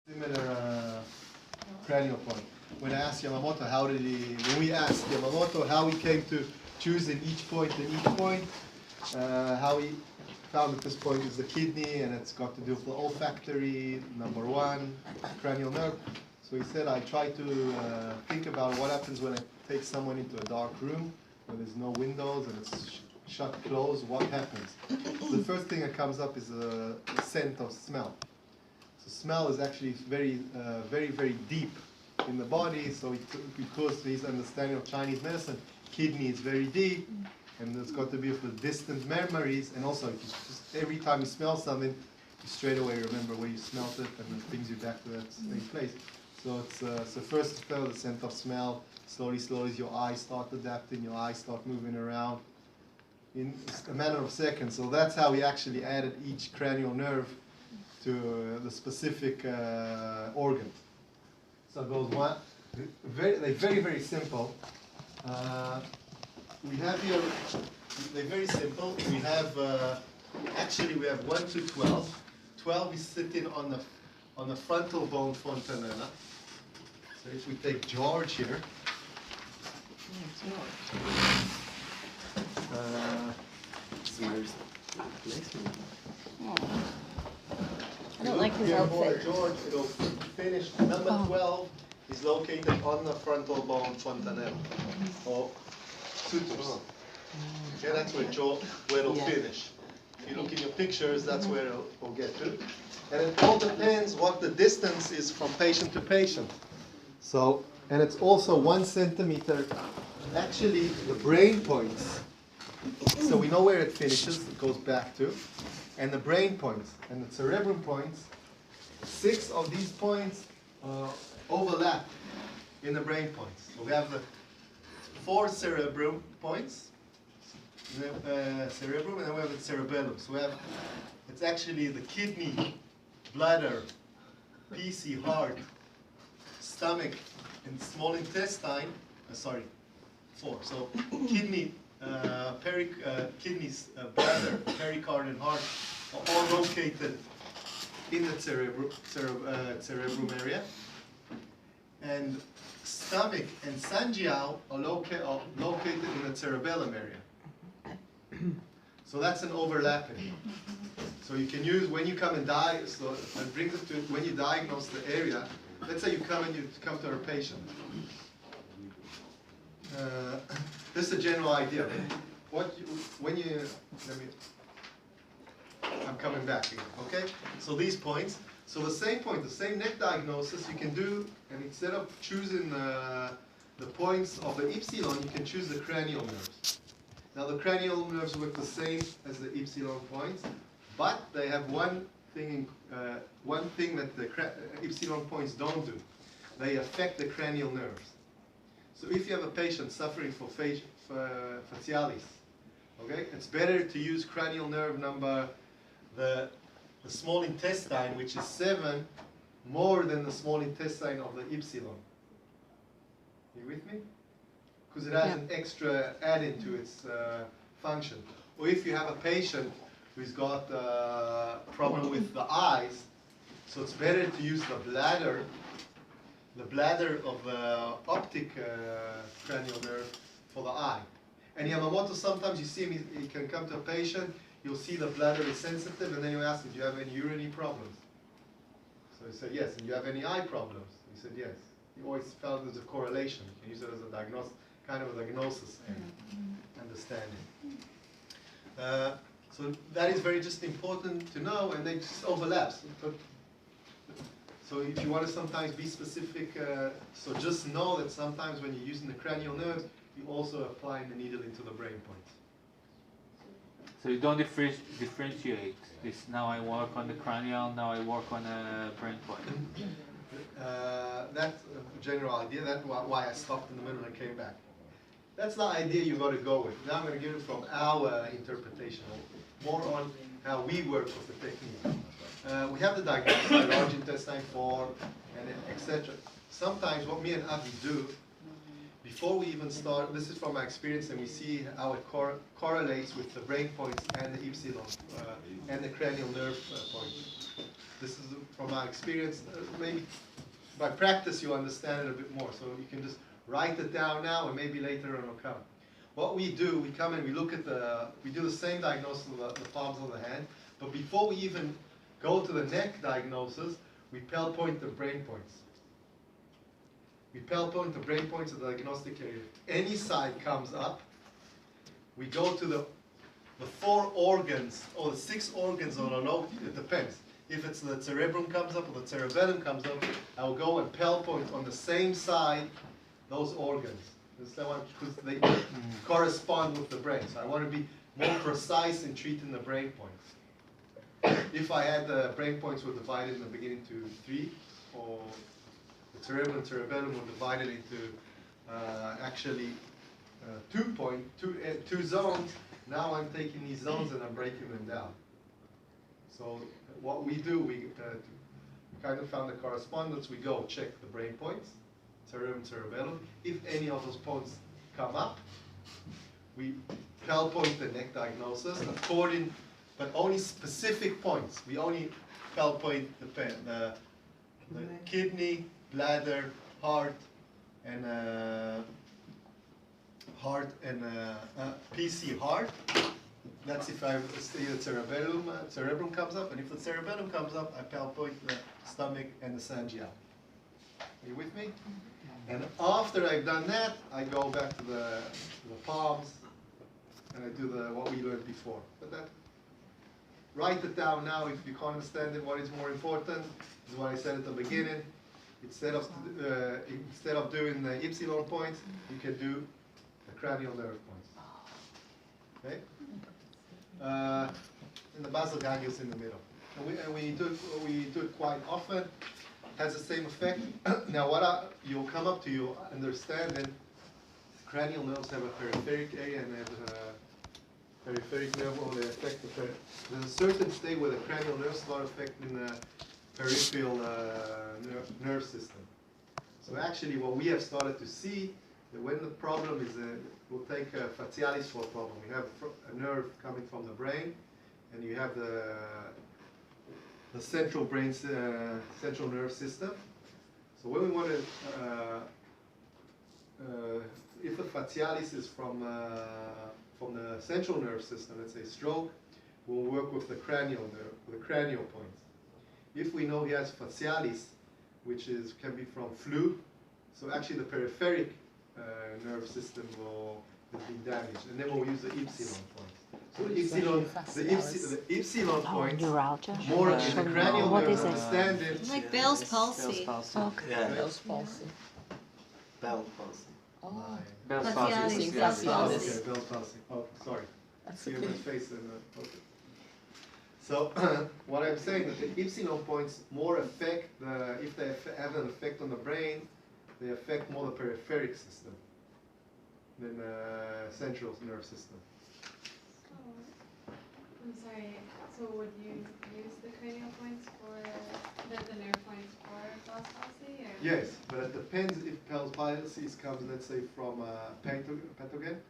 Similar cranial point. When I asked Yamamoto when we asked Yamamoto how he came to choosing each point and each point, how he found that this point is the kidney and it's got to do with the olfactory, number one, cranial nerve. So he said, I try to think about what happens when I take someone into a dark room where there's no windows and it's shut closed, what happens? The first thing that comes up is a scent of smell. So smell is actually very, very deep in the body. So because his understanding of Chinese medicine, kidney is very deep, and it's got to be with the distant memories. And also, every time you smell something, you straight away remember where you smelled it, and it brings you back to that same place. So it's so first feel the scent of smell. Slowly, your eyes start adapting. Your eyes start moving around in a matter of seconds. So that's how we actually added each cranial nerve to the specific organ. So it goes one, very simple. We have here, they're very simple. We have, actually we have 1 to 12. 12 is sitting on the frontal bone fontanella. So if we take George here. I don't like his outfit. George, it'll finish. Number 12 is located on the frontal bone fontanella, or sutus. Okay, that's where it'll finish. If you look in your pictures, that's where it'll get to. And it all depends what the distance is from patient to patient. So, and it's also 1 centimeter. Actually, the brain points. So we know where it finishes, it goes back to. And the brain points and the cerebrum points, 6 of these points overlap in the brain points. So we have the 4 cerebrum points, cerebrum, and then we have the cerebellum. So we have, it's actually the kidney, bladder, PC, heart, stomach, and small intestine. 4. So kidney, kidneys, bladder, pericard, and heart are all located in the cerebrum area, and stomach and Sanjiao are located in the cerebellum area. So that's an overlapping. So you can use when you come and so it brings it to when you diagnose the area. Let's say you come to a patient. This is a general idea. I'm coming back again, okay? So these points, so the same point, the same neck diagnosis you can do, and instead of choosing the points of the epsilon, you can choose the cranial nerves. Now the cranial nerves work the same as the epsilon points, but they have one thing that the epsilon points don't do. They affect the cranial nerves. So if you have a patient suffering from facialis, okay, it's better to use cranial nerve number, the small intestine, which is 7, more than the small intestine of the epsilon. You with me? Because it has an extra add-in to its function. Or if you have a patient who's got a problem with the eyes, so it's better to use the bladder of the optic cranial nerve for the eye. And Yamamoto, sometimes you see him, he can come to a patient, you'll see the bladder is sensitive, and then you ask him, do you have any urinary problems? So he said, yes. And do you have any eye problems? He said, yes. He always felt there's a correlation. You can use it as a diagnosis, kind of a diagnosis and understanding. So that is very just important to know, and they just overlaps. So if you want to sometimes be specific, so just know that sometimes when you're using the cranial nerves, you also apply the needle into the brain points. So you don't differentiate this. Now I work on the cranial, now I work on a brain point. That's a general idea. That's why I stopped in the middle and came back. That's the idea you got to go with. Now I'm going to give it from our interpretation, more on how we work with the technique. We have the diagnosis, large intestine 4, and etc. Sometimes what me and Avi do, before we even start, this is from my experience, and we see how it correlates with the brain points and the epsilon, and the cranial nerve points. This is from my experience. Maybe by practice you understand it a bit more. So you can just write it down now, and maybe later on it'll come. What we do, we come and we look at we do the same diagnosis of the palms of the hand, but before we even go to the neck diagnosis, we Pell point the brain points. We Pell point the brain points of the diagnostic area. If any side comes up, we go to the 4 organs, or the 6 organs on a low, it depends. If it's the cerebrum comes up or the cerebellum comes up, I'll go and Pell point on the same side those organs. Because they correspond with the brain. So I want to be more precise in treating the brain points. If I had the brain points were divided in the beginning to 3, or the cerebrum and cerebellum were divided into actually 2 zones, now I'm taking these zones and I'm breaking them down. So what we do, we kind of found the correspondence. We go check the brain points, cerebrum, cerebellum. If any of those points come up, we Pell point the neck diagnosis according, but only specific points. We only Pell point the kidney, bladder, heart, and PC heart. That's if the cerebrum comes up, and if the cerebellum comes up, I Pell point the stomach and the Sanjiao. Are you with me? And after I've done that, I go back to the palms, and I do what we learned before. But write it down now if you can't understand it. What is more important is what I said at the beginning. Instead of doing the epsilon points, you can do the cranial nerve points. Okay? And the basal ganglia is in the middle. And we do it quite often. Has the same effect. Now, you'll come up to you understanding cranial nerves have a peripheric area and they have a peripheric nerve, or they affect there's a certain state where the cranial nerves start affecting the peripheral nerve system. So actually, what we have started to see that when the problem is, we'll take facialis for a problem. We have a nerve coming from the brain, and you have the central central nerve system. So when we want to, if the facialis is from the central nerve system, let's say stroke, we'll work with the cranial nerve, the cranial points. If we know he has facialis, which can be from flu, so actually the peripheric nerve system has been damaged, and then we'll use the epsilon points. So the epsilon points, Neuralgia? more in the cranial What nerve is it? understanding. Like Bell's palsy. Okay. Yeah. Bell's palsy. Bell palsy. Oh. Bell's Facialis, palsy. Bell's Oh, palsy. okay, Bell's palsy. Oh, sorry. That's See okay. my face and okay. So what I'm saying is the epsilon points more affect if they have an effect on the brain, they affect more the peripheric system than the central nerve system. I'm sorry, so would you use the cranial points for the nerve points for Bell's palsy? Or? Yes, but it depends if Bell's palsy comes, let's say, from pathogen,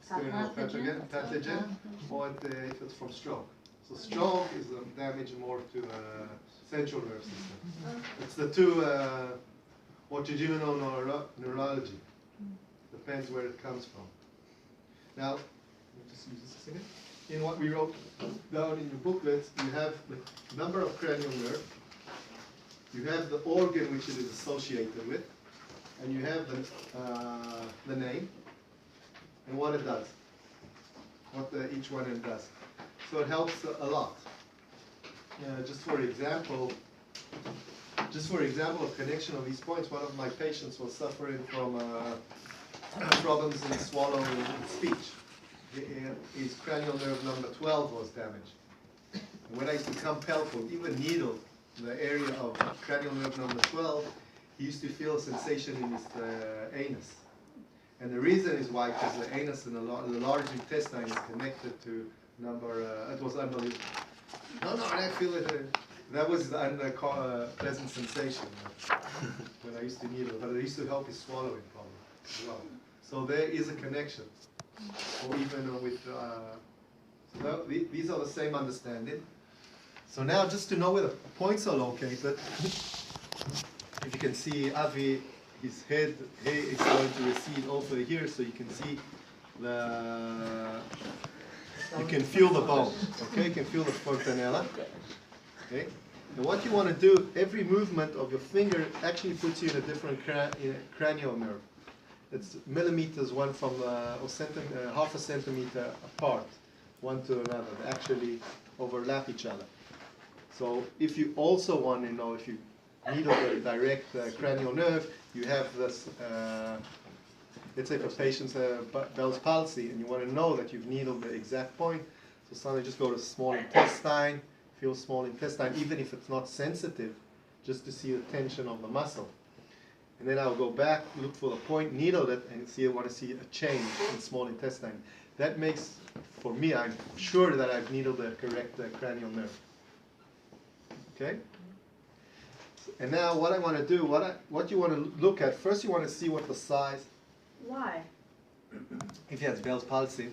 external pathogen, or if it's from stroke. So stroke is damage more to the central nerve system. Okay. It's the two, orthogonal neurology. Depends where it comes from. Now, let me just use this a second. In what we wrote down in your booklets, you have the number of cranial nerve, you have the organ which it is associated with, and you have the name and what it does, what each one of them does. So it helps a lot. Just for example, of connection of these points, one of my patients was suffering from problems in swallowing and speech. His cranial nerve number 12 was damaged. And when I used to come Pell point, even needle the area of cranial nerve number 12, he used to feel a sensation in his anus. And the reason is why, because the anus and the large intestine is connected to it was unbelievable. No, I feel it. That was the unpleasant sensation when I used to needle, but it used to help his swallowing problem as well. So there is a connection. Or even with, these are the same understanding. So now just to know where the points are located, if you can see Avi, his head is going to recede over here, so you can see you can feel the bone, okay? You can feel the fontanella, okay? And what you want to do, every movement of your finger actually puts you in a different cranial nerve. It's millimeters, one from or half a centimeter apart, one to another. They actually overlap each other. So if you also want to know if you needle the direct cranial nerve, you have this, let's say if a patient's Bell's palsy and you want to know that you've needled the exact point, so suddenly just go to small intestine, feel small intestine, even if it's not sensitive, just to see the tension of the muscle. And then I'll go back, look for the point, needle it, and see I want to see a change in small intestine. That makes, for me, I'm sure that I've needled the correct cranial nerve. Okay? And now what I want to do, what you want to look at, first you want to see what the size, Why? if you have Bell's palsy.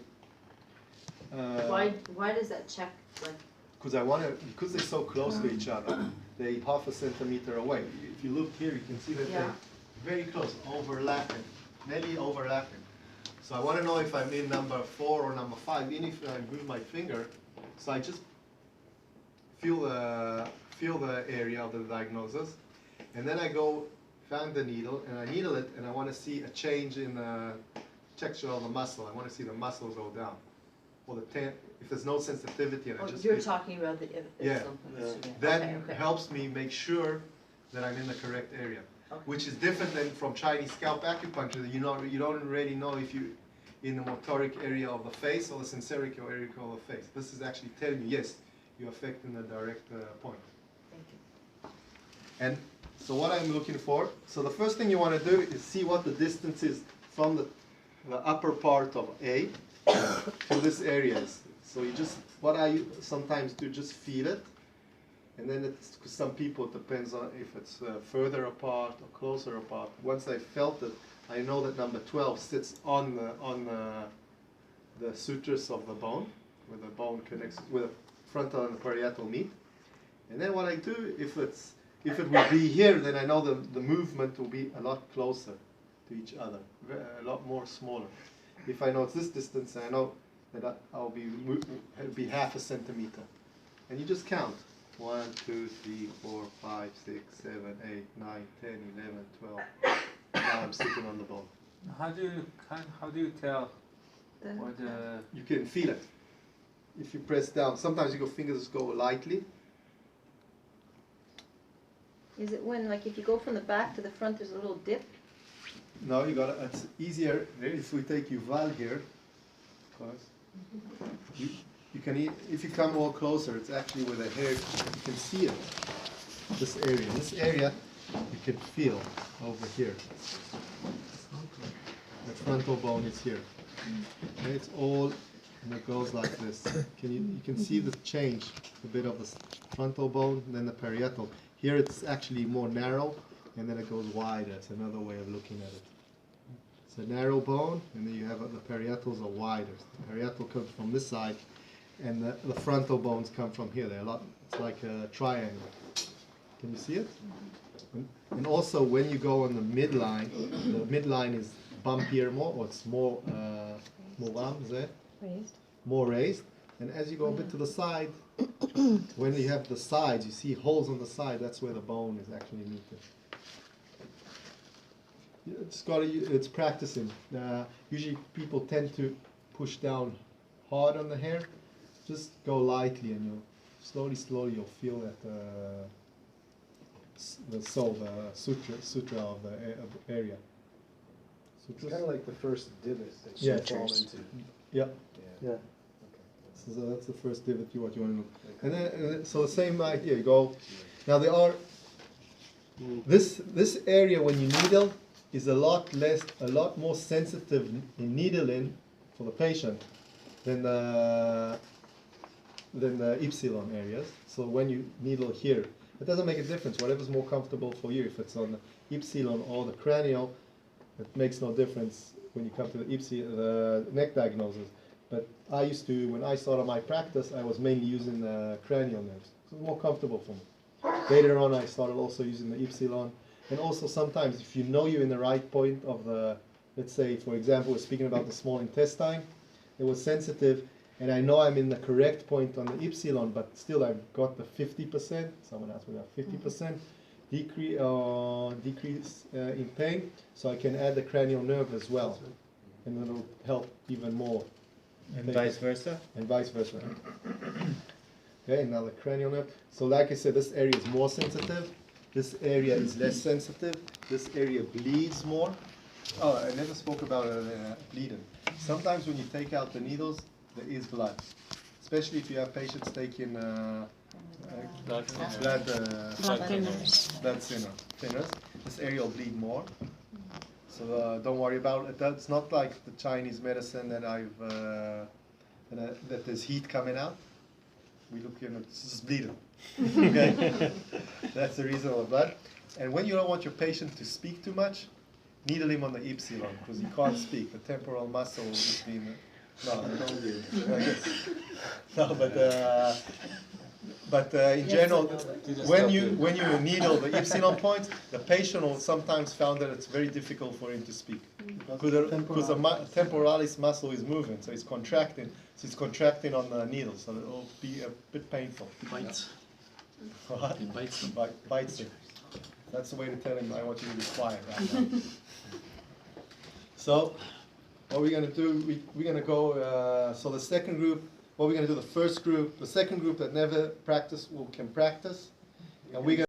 Why does that check, like? Because they're so close to each other, they're half a centimeter away. If you look here, you can see that they're very close, overlapping, nearly overlapping. So I want to know if I'm in number 4 or number 5, even if I move my finger. So I just feel the area of the diagnosis, and then I go find the needle and I needle it, and I want to see a change in the texture of the muscle. I want to see the muscle go down, or if there's no sensitivity, and I just You're talking about the yeah. something. That Okay. helps me make sure that I'm in the correct area, which is different than from Chinese scalp acupuncture. You don't already know if you in the motoric area of the face or the sensoric area of the face. This is actually telling you, yes, you're affecting the direct point. Thank you. And so what I'm looking for, so the first thing you want to do is see what the distance is from the upper part of A to this area is. So you just, what I sometimes do, just feel it. And then it's, cause some people, it depends on if it's further apart or closer apart. Once I felt it, I know that number 12 sits on the sutures of the bone, where the bone connects, where the frontal and the parietal meet. And then what I do, if it will be here, then I know the movement will be a lot closer to each other, a lot more smaller. If I know it's this distance, I know that it'll be half a centimeter. And you just count. 1, 2, 3, 4, 5, 6, 7, 8, 9, 10, 11, 12. Now I'm sitting on the bone. How do you tell where the You can feel it. If you press down, sometimes your fingers go lightly. Is it when, like, if you go from the back to the front, there's a little dip? No, it's easier if we take Yuval here, because you can, if you come more closer, it's actually where the hair, you can see it, this area you can feel over here. The frontal bone is here. And it's all, and it goes like this. You can see the change, a bit of the frontal bone, and then the parietal. Here it's actually more narrow, and then it goes wider. It's another way of looking at it. It's a narrow bone, and then you have the parietals are wider. The parietal comes from this side, and the frontal bones come from here. They're it's like a triangle. Can you see it? And also when you go on the midline is bumpier more, or it's more more raised. And as you go a bit to the side, when you have the sides, you see holes on the side, that's where the bone is actually meeting. It's practicing. Usually people tend to push down hard on the hair. Just go lightly, and you'll slowly you'll feel that the suture of the area. It's kind of like the first divot that you fall into. Yeah. Yeah. So that's the first divot what you want to look. And then so the same idea. You go. Now there are this area when you needle is a lot more sensitive in needling for the patient than the epsilon areas. So when you needle here, it doesn't make a difference. Whatever's more comfortable for you, if it's on the epsilon or the cranial, it makes no difference when you come to the neck diagnosis. But I used to, when I started my practice, I was mainly using the cranial nerves. So it's more comfortable for me. Later on, I started also using the Ypsilon. And also sometimes if you know you're in the right point of the, let's say, for example, we're speaking about the small intestine, it was sensitive, and I know I'm in the correct point on the Ypsilon, but still I've got the 50%, someone asked me about 50%, decrease in pain, so I can add the cranial nerve as well, and it'll help even more. And vice versa? And vice versa. Okay, now the cranial nerve. So like I said, this area is more sensitive. This area is less sensitive. This area bleeds more. Oh, I never spoke about bleeding. Sometimes when you take out the needles, there is blood. Especially if you have patients taking blood thinners. This area will bleed more. So don't worry about it. It's not like the Chinese medicine that that there's heat coming out. We look in, it's just bleeding. Okay, that's the reason of blood. And when you don't want your patient to speak too much, needle him on the Ypsilon because he can't speak. The temporal muscle is being. No, I told you. No, but in general, when you needle the Ypsilon point, the patient will sometimes found that it's very difficult for him to speak because the temporalis muscle is moving, so it's contracting. So it's contracting on the needle, so it will be a bit painful. Bites. What? It bites him. Bites him. That's the way to tell him, I want you to be quiet right now. So, what we're going to do, we're going to go, so the second group, what we're going to do, the first group, the second group that never practiced can practice. And we're going